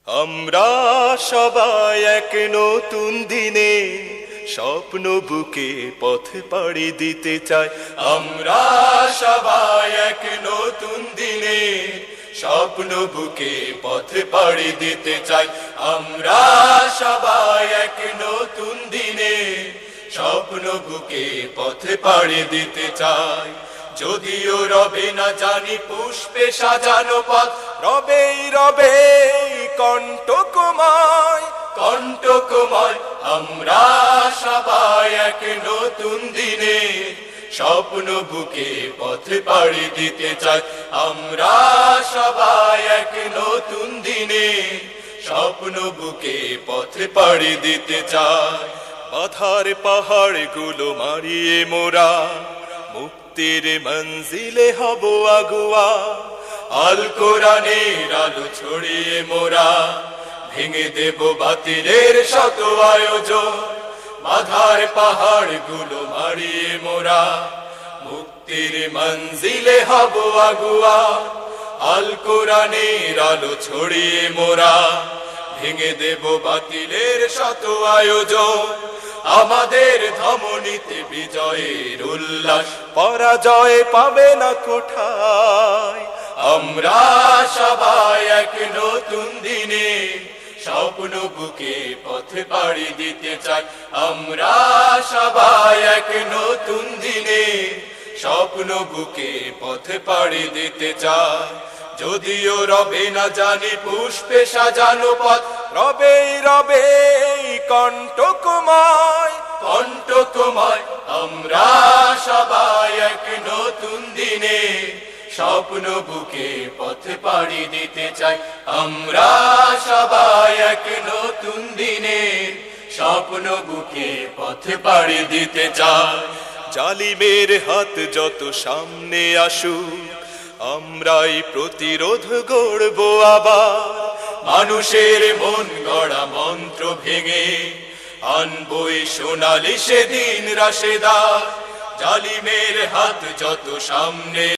আমরা সবাই এক নতুন দিনে স্বপ্ন বুকে পথ পাড়ি দিতে চাই। আমরা সবাই এক নতুন দিনে স্বপ্ন বুকে পথ পাড়ি দিতে চাই। আমরা সবাই এক নতুন দিনে স্বপ্ন বুকে পথ পাড়ি দিতে চাই। যদিও রবে না জানি পুষ্পে সাজানো পথ, রবেই রবে কণ্টকময় কণ্টকময়। আমরা সবাই এক নতুন দিনে স্বপ্ন বুকে পথ পাড়ি দিতে চাই। আমরা সবাই এক নতুন দিনে স্বপ্ন বুকে পথ পাড়ি দিতে চাই। বাধার পাহাড় গুলো মারিয়ে মোরা মুক্তির মঞ্জিলে হব আগুয়া। আল কোরআনের আলো ছড়িয়ে মোরা ভেঙে দেব বাতিলের শত আয়োজন। বাধার পাহাড় গুলো মারিয়ে মোরা মুক্তির মঞ্জিলে হব আগুয়া। আল কোরআনের আলো ছড়িয়ে মোরা ভেঙে দেব বাতিলের শত আয়োজন। আমাদের ধমনীতে বিজয়ের উল্লাস, পরাজয় পাবে না কোঠায়। আমরা সবাই এক নতুন দিনে স্বপ্ন বুকে পথ পাড়ি দিতে চাই। আমরা সবাই এক নতুন দিনে স্বপ্ন বুকে পথ পাড়ি দিতে চাই। যদিও রবে না জানি পুষ্পে সাজানো পথ, রবেই রবে কণ্টকময় কণ্টকময়। আমরা সবাই এক নতুন দিনে স্বপ্ন বুকে পথ পাড়ি দিতে চাই। আমরা সবাই এক নতুন দিনে স্বপ্ন বুকে পথ পাড়ি দিতে চাই। জালিমের হাত যত সামনে আসুক, আমরাই প্রতিরোধ গড়ব আবার। মানুষের মন গড়া মন্ত্র ভেঙে আনবই সোনালি সেদিন রাশেদার। জালিমের হাত যত সামনে